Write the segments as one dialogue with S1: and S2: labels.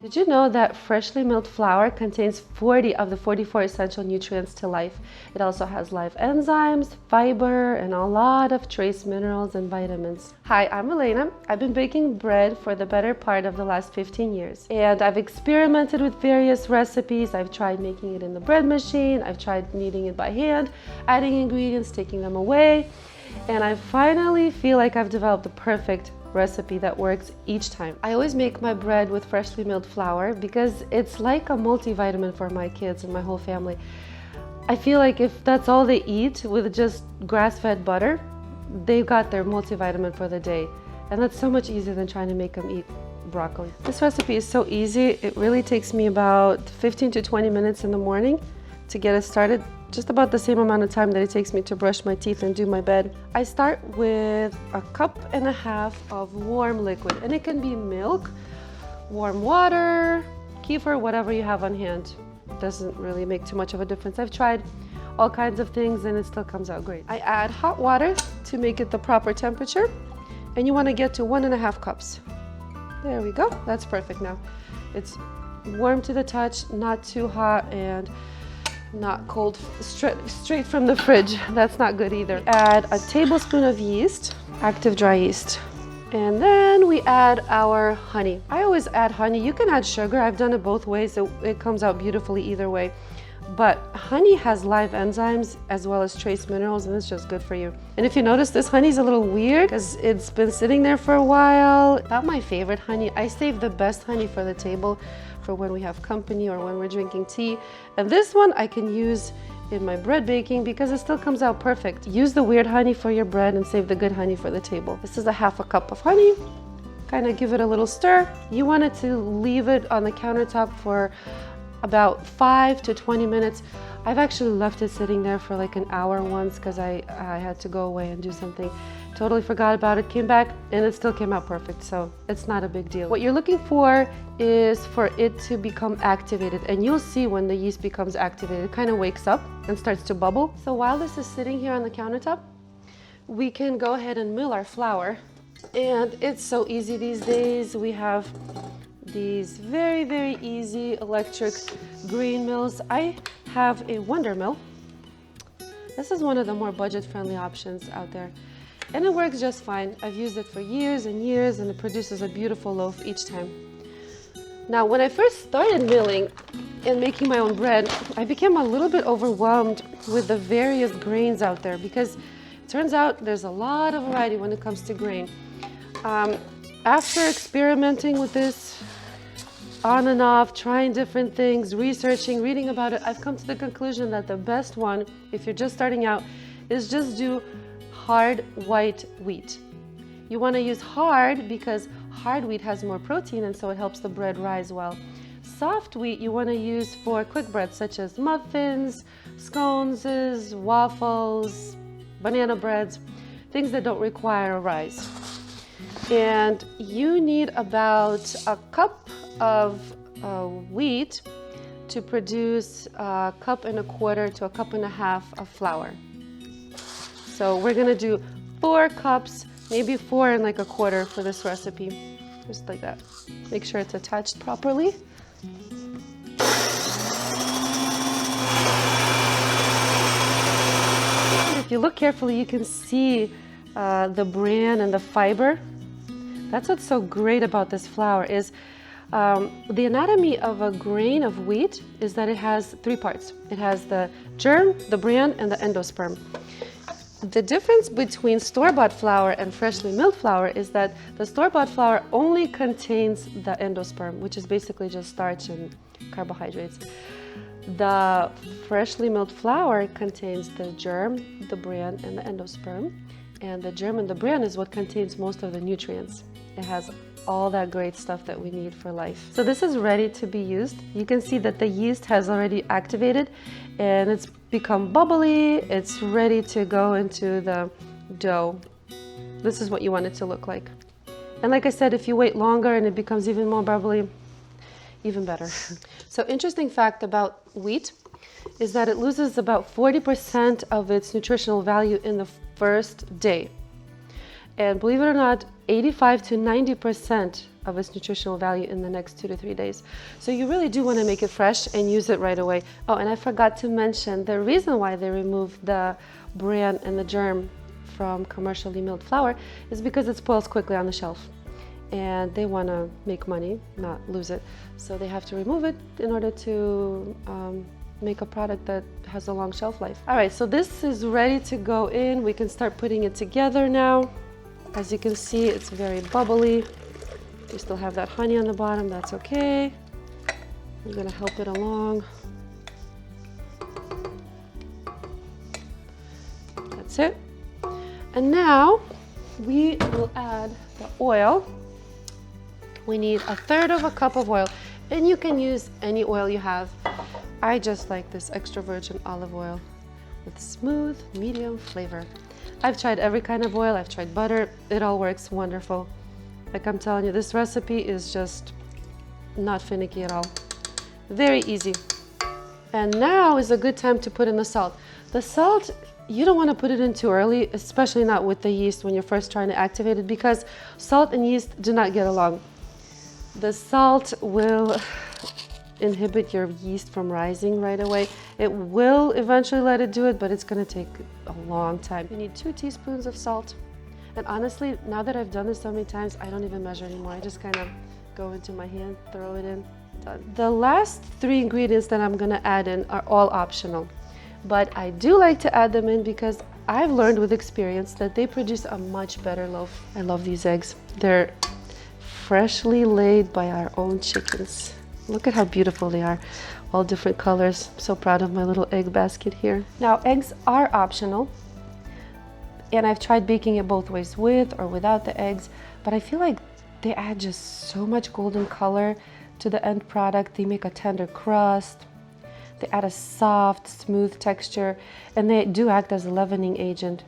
S1: Did you know that freshly milled flour contains 40 of the 44 essential nutrients to life? It also has live enzymes, fiber, and a lot of trace minerals and vitamins. Hi, I'm Elena. I've been baking bread for the better part of the last 15 years. And I've experimented with various recipes. I've tried making it in the bread machine. I've tried kneading it by hand, adding ingredients, taking them away. And I finally feel like I've developed the perfect recipe that works each time. I always make my bread with freshly milled flour because it's like a multivitamin for my kids and my whole family. I feel like if that's all they eat with just grass-fed butter, they've got their multivitamin for the day. And that's so much easier than trying to make them eat broccoli. This recipe is so easy. It really takes me about 15 to 20 minutes in the morning to get it started. Just about the same amount of time that it takes me to brush my teeth and do my bed. I start with a cup and a half of warm liquid, and it can be milk, warm water, kefir, whatever you have on hand. Doesn't really make too much of a difference. I've tried all kinds of things and it still comes out great. I add hot water to make it the proper temperature, and you want to get to 1.5 cups. There we go. That's perfect now. It's warm to the touch, not too hot, and not cold straight from the fridge. That's not good either. Add a tablespoon of yeast, active dry yeast. And then we add our honey. I always add honey. You can add sugar. I've done it both ways, so it comes out beautifully either way. But honey has live enzymes as well as trace minerals, and it's just good for you. And if you notice, this honey's a little weird because it's been sitting there for a while. Not my favorite honey. I save the best honey for the table, for when we have company or when we're drinking tea. And this one I can use in my bread baking because it still comes out perfect. Use the weird honey for your bread and save the good honey for the table. This is a 1/2 cup of honey. Kind of give it a little stir. You want it to leave it on the countertop for about 5 to 20 minutes. I've actually left it sitting there for like an hour once because I had to go away and do something. Totally forgot about it, came back, and it still came out perfect, so it's not a big deal. What you're looking for is for it to become activated, and you'll see when the yeast becomes activated, it kind of wakes up and starts to bubble. So while this is sitting here on the countertop, we can go ahead and mill our flour. And it's so easy these days. We have these very, very easy electric green mills. I have a Wonder Mill. This is one of the more budget-friendly options out there. And it works just fine. I've used it for years and years, and it produces a beautiful loaf each time. Now, when I first started milling and making my own bread, I became a little bit overwhelmed with the various grains out there because it turns out there's a lot of variety when it comes to grain. After experimenting with this on and off, trying different things, researching, reading about it, I've come to the conclusion that the best one, if you're just starting out, is just do hard white wheat. You want to use hard because hard wheat has more protein, and so it helps the bread rise well. Soft wheat you want to use for quick breads such as muffins, scones, waffles, banana breads, things that don't require a rise. And you need about a cup of wheat to produce 1.25 to 1.5 cups of flour. So we're gonna do 4 cups, maybe 4.25 for this recipe, just like that. Make sure it's attached properly. If you look carefully, you can see the bran and the fiber. That's what's so great about this flour is the anatomy of a grain of wheat is that it has 3 parts. It has the germ, the bran, and the endosperm. The difference between store-bought flour and freshly milled flour is that the store-bought flour only contains the endosperm, which is basically just starch and carbohydrates. The freshly milled flour contains the germ, the bran, and the endosperm. And the germ and the bran is what contains most of the nutrients. It has all that great stuff that we need for life. So this is ready to be used. You can see that the yeast has already activated and it's become bubbly. It's ready to go into the dough. This is what you want it to look like. And like I said, if you wait longer and it becomes even more bubbly, even better. So interesting fact about wheat is that it loses about 40% of its nutritional value in the first day. And believe it or not, 85 to 90% of its nutritional value in the next 2 to 3 days. So you really do want to make it fresh and use it right away. Oh, and I forgot to mention the reason why they removed the bran and the germ from commercially milled flour is because it spoils quickly on the shelf. And they want to make money, not lose it. So they have to remove it in order to make a product that has a long shelf life. All right, so this is ready to go in. We can start putting it together now. As you can see, it's very bubbly. We still have that honey on the bottom, that's okay. I'm gonna help it along. That's it. And now we will add the oil. We need 1/3 cup of oil, and you can use any oil you have. I just like this extra virgin olive oil with smooth, medium flavor. I've tried every kind of oil, I've tried butter, it all works wonderful. Like I'm telling you, this recipe is just not finicky at all. Very easy. And now is a good time to put in the salt. The salt, you don't want to put it in too early, especially not with the yeast when you're first trying to activate it, because salt and yeast do not get along. The salt will inhibit your yeast from rising right away. It will eventually let it do it, but it's going to take a long time. You need 2 teaspoons of salt. And honestly, now that I've done this so many times, I don't even measure anymore. I just kind of go into my hand, throw it in, done. The last 3 ingredients that I'm going to add in are all optional. But I do like to add them in because I've learned with experience that they produce a much better loaf. I love these eggs. They're freshly laid by our own chickens. Look at how beautiful they are, all different colors. I'm so proud of my little egg basket here. Now, eggs are optional, and I've tried baking it both ways, with or without the eggs, but I feel like they add just so much golden color to the end product. They make a tender crust, they add a soft, smooth texture, and they do act as a leavening agent,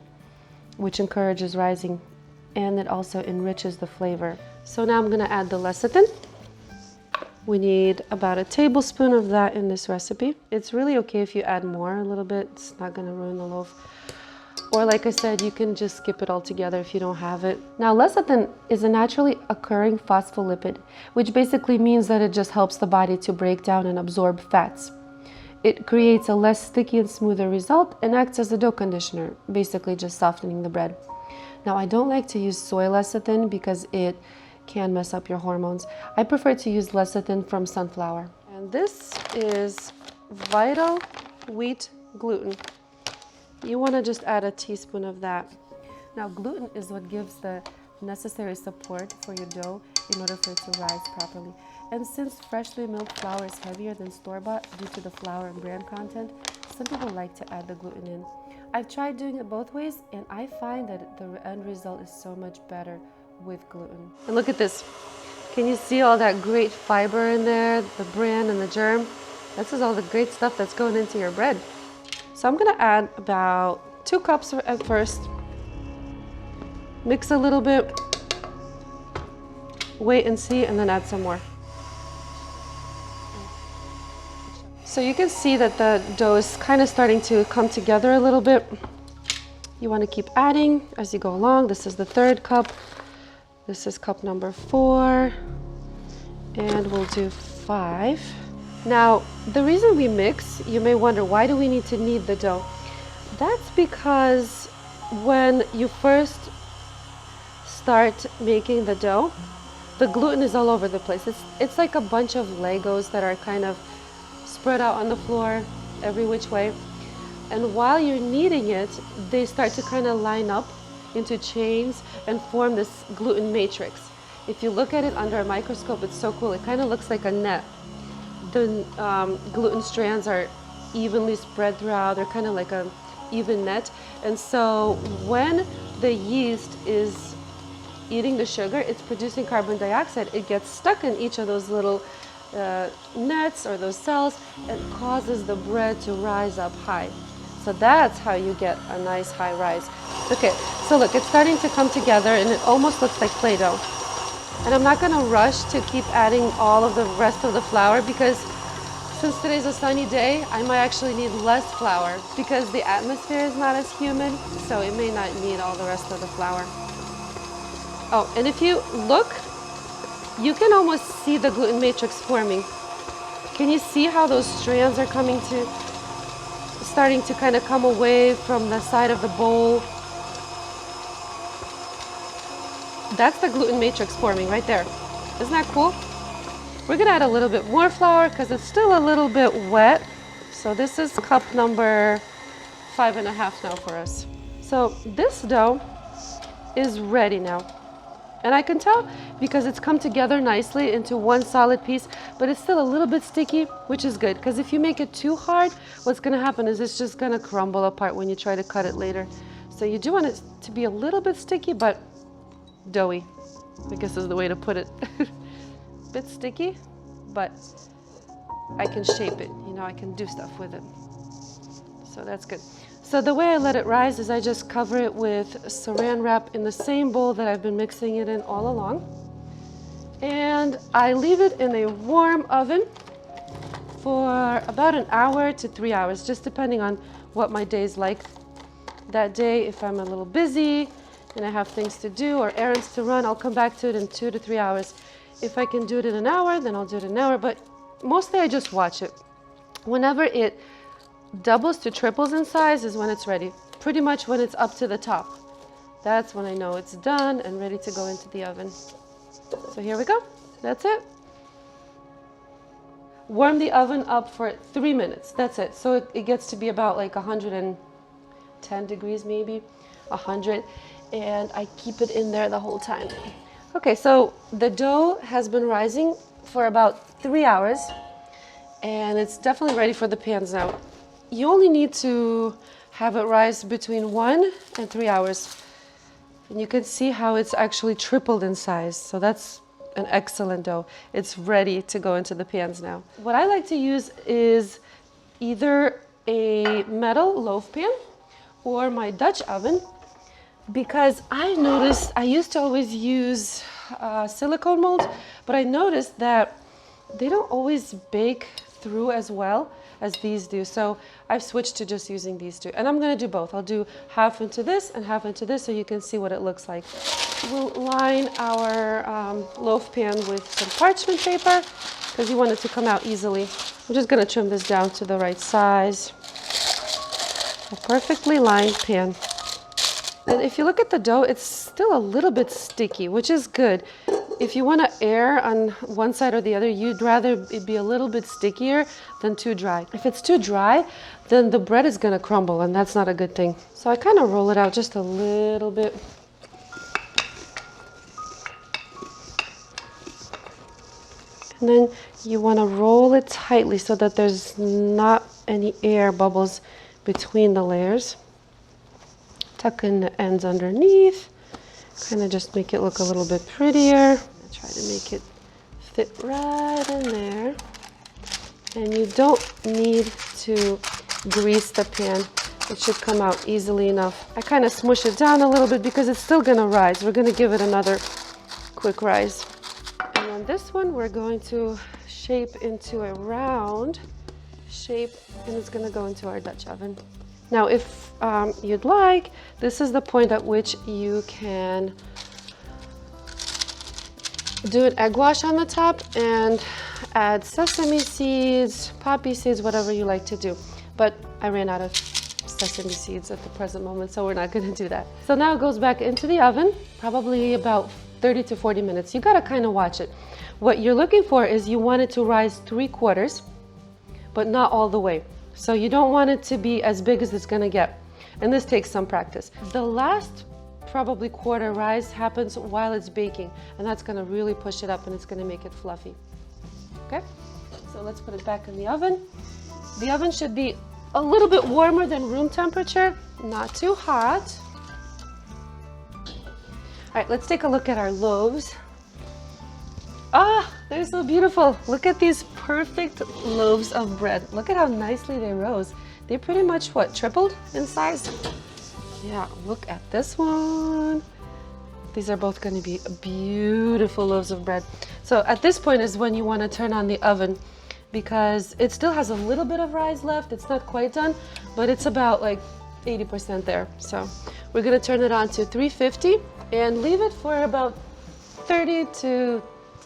S1: which encourages rising, and it also enriches the flavor. So now I'm gonna add the lecithin. We need about a tablespoon of that in this recipe. It's really okay if you add more a little bit. It's not gonna ruin the loaf. Or like I said, you can just skip it altogether if you don't have it. Now, lecithin is a naturally occurring phospholipid, which basically means that it just helps the body to break down and absorb fats. It creates a less sticky and smoother result and acts as a dough conditioner, basically just softening the bread. Now, I don't like to use soy lecithin because it can mess up your hormones. I prefer to use lecithin from sunflower. And this is Vital Wheat Gluten. You want to just add a teaspoon of that. Now, gluten is what gives the necessary support for your dough in order for it to rise properly. And since freshly milled flour is heavier than store-bought due to the flour and bran content, some people like to add the gluten in. I've tried doing it both ways, and I find that the end result is so much better with gluten. And look at this. Can you see all that great fiber in there, the bran and the germ? This is all the great stuff that's going into your bread. So I'm gonna add about 2 cups at first. Mix a little bit, wait and see, and then add some more. So you can see that the dough is kind of starting to come together a little bit. You want to keep adding as you go along. This is the 3rd cup. This is cup number 4, and we'll do 5. Now, the reason we mix, you may wonder, why do we need to knead the dough? That's because when you first start making the dough, the gluten is all over the place. It's like a bunch of Legos that are kind of spread out on the floor every which way. And while you're kneading it, they start to kind of line up into chains and form this gluten matrix. If you look at it under a microscope, it's so cool. It kind of looks like a net. The gluten strands are evenly spread throughout. They're kind of like an even net. And so when the yeast is eating the sugar, it's producing carbon dioxide. It gets stuck in each of those little nets or those cells and causes the bread to rise up high. So that's how you get a nice high rise. Okay, so look, it's starting to come together and it almost looks like Play-Doh. And I'm not gonna rush to keep adding all of the rest of the flour because since today's a sunny day, I might actually need less flour because the atmosphere is not as humid, so it may not need all the rest of the flour. Oh, and if you look, You can almost see the gluten matrix forming. Can you see how those strands are starting to kind of come away from the side of the bowl? That's the gluten matrix forming right there. Isn't that cool? We're gonna add a little bit more flour because it's still a little bit wet. So this is cup number 5.5 now for us. So this dough is ready now. And I can tell because it's come together nicely into one solid piece, but it's still a little bit sticky, which is good. Because if you make it too hard, what's gonna happen is it's just gonna crumble apart when you try to cut it later. So you do want it to be a little bit sticky, but doughy, I guess is the way to put it. Bit sticky, but I can shape it, you know, I can do stuff with it. So that's good. So the way I let it rise is I just cover it with saran wrap in the same bowl that I've been mixing it in all along. And I leave it in a warm oven for about 1 hour to 3 hours, just depending on what my day's like that day. If I'm a little busy and I have things to do or errands to run, I'll come back to it in 2 to 3 hours. If I can do it in 1 hour, then I'll do it in 1 hour, but mostly I just watch it. Whenever it doubles to triples in size is when it's ready. Pretty much when it's up to the top. That's when I know it's done and ready to go into the oven. So here we go. That's it. Warm the oven up for 3 minutes. That's it. So it gets to be about like 110 degrees, maybe 100. And I keep it in there the whole time. Okay, so the dough has been rising for about 3 hours. And it's definitely ready for the pans now. You only need to have it rise between 1 and 3 hours. And you can see how it's actually tripled in size. So that's an excellent dough. It's ready to go into the pans now. What I like to use is either a metal loaf pan or my Dutch oven, because I noticed I used to always use silicone molds, but I noticed that they don't always bake through as well as these do. So I've switched to just using these two. And I'm gonna do both. I'll do half into this and half into this so you can see what it looks like. We'll line our loaf pan with some parchment paper because you want it to come out easily. I'm just gonna trim this down to the right size. A perfectly lined pan. And if you look at the dough, it's still a little bit sticky, which is good. If you want to err on one side or the other, you'd rather it be a little bit stickier than too dry. If it's too dry, then the bread is going to crumble, and that's not a good thing. So I kind of roll it out just a little bit. And then you want to roll it tightly so that there's not any air bubbles between the layers. Tuck in the ends underneath, kind of just make it look a little bit prettier. Try to make it fit right in there. And you don't need to grease the pan. It should come out easily enough. I kind of smush it down a little bit because it's still gonna rise. We're gonna give it another quick rise. And then this one we're going to shape into a round shape, and it's gonna go into our Dutch oven. Now, if you'd like, this is the point at which you can do an egg wash on the top and add sesame seeds, poppy seeds, whatever you like to do. But I ran out of sesame seeds at the present moment, so we're not gonna do that. So now it goes back into the oven, probably about 30 to 40 minutes. You gotta kind of watch it. What you're looking for is you want it to rise 3/4, but not all the way. So you don't want it to be as big as it's gonna get. And this takes some practice. The last probably quarter rise happens while it's baking, and that's gonna really push it up and it's gonna make it fluffy. Okay, so let's put it back in the oven. The oven should be a little bit warmer than room temperature, not too hot. All right, let's take a look at our loaves. Ah, they're so beautiful. Look at these perfect loaves of bread. Look at how nicely they rose. They pretty much, what, tripled in size? Yeah, look at this one. These are both going to be beautiful loaves of bread. So at this point is when you want to turn on the oven, because it still has a little bit of rise left. It's not quite done, but it's about like 80% there. So we're going to turn it on to 350 and leave it for about 30 to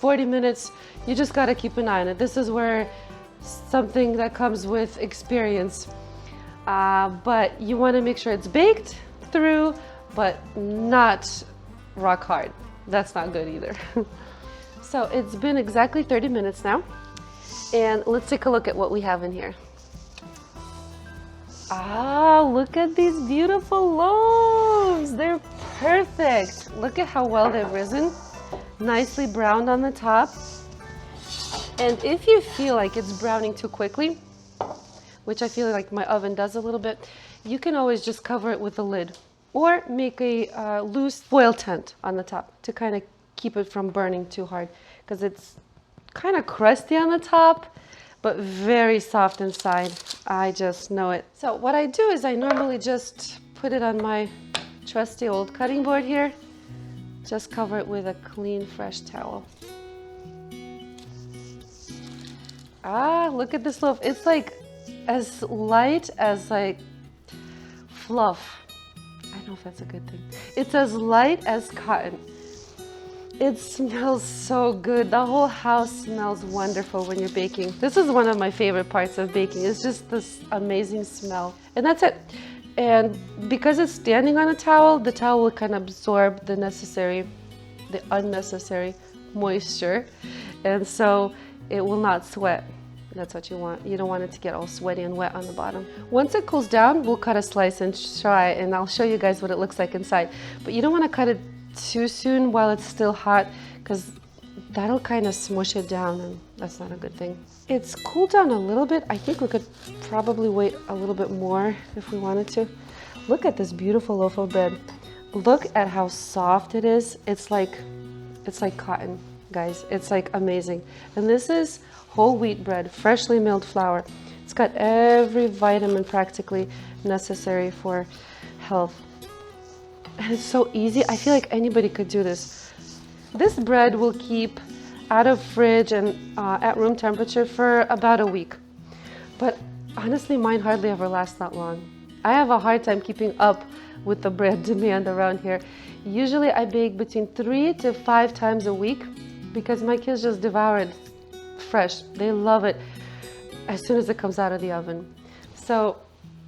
S1: 40 minutes. You just gotta keep an eye on it. This is where something that comes with experience. But you wanna make sure it's baked through, but not rock hard. That's not good either. So it's been exactly 30 minutes now. And let's take a look at what we have in here. Look at these beautiful loaves. They're perfect. Look at how well they've risen. Nicely browned on the top. And if you feel like it's browning too quickly, which I feel like my oven does a little bit, you can always just cover it with a lid or make a loose foil tent on the top to kind of keep it from burning too hard, because it's kind of crusty on the top, but very soft inside. I just know it. So what I do is I normally just put it on my trusty old cutting board here. Just cover it with a clean, fresh towel. Look at this loaf. It's like as light as like fluff. I don't know if that's a good thing. It's as light as cotton. It smells so good. The whole house smells wonderful when you're baking. This is one of my favorite parts of baking. It's just this amazing smell. And that's it. And because it's standing on a towel, the towel will kind of absorb the unnecessary moisture. And so it will not sweat. That's what you want. You don't want it to get all sweaty and wet on the bottom. Once it cools down, we'll cut a slice and try, and I'll show you guys what it looks like inside. But you don't want to cut it too soon while it's still hot, because that'll kind of smush it down, and that's not a good thing. It's cooled down a little bit. I think we could probably wait a little bit more if we wanted to. Look at this beautiful loaf of bread. Look at how soft it is. It's like cotton, guys. It's like amazing. And this is whole wheat bread, freshly milled flour. It's got every vitamin practically necessary for health. And it's so easy. I feel like anybody could do this. This bread will keep out of fridge and at room temperature for about a week. But honestly, mine hardly ever lasts that long. I have a hard time keeping up with the bread demand around here. Usually I bake between 3 to 5 times a week because my kids just devour it fresh. They love it as soon as it comes out of the oven. So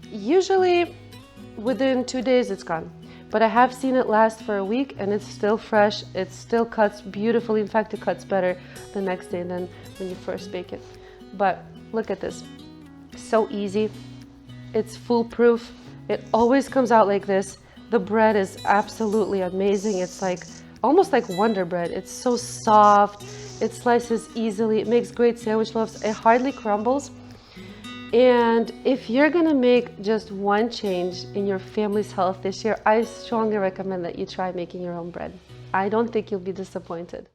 S1: usually within 2 days it's gone. But I have seen it last for a week and it's still fresh. It still cuts beautifully. In fact, it cuts better the next day than when you first bake it. But look at this. So easy. It's foolproof. It always comes out like this. The bread is absolutely amazing. It's like almost like Wonder Bread. It's so soft. It slices easily. It makes great sandwich loaves. It hardly crumbles. And if you're gonna make just one change in your family's health this year, I strongly recommend that you try making your own bread. I don't think you'll be disappointed.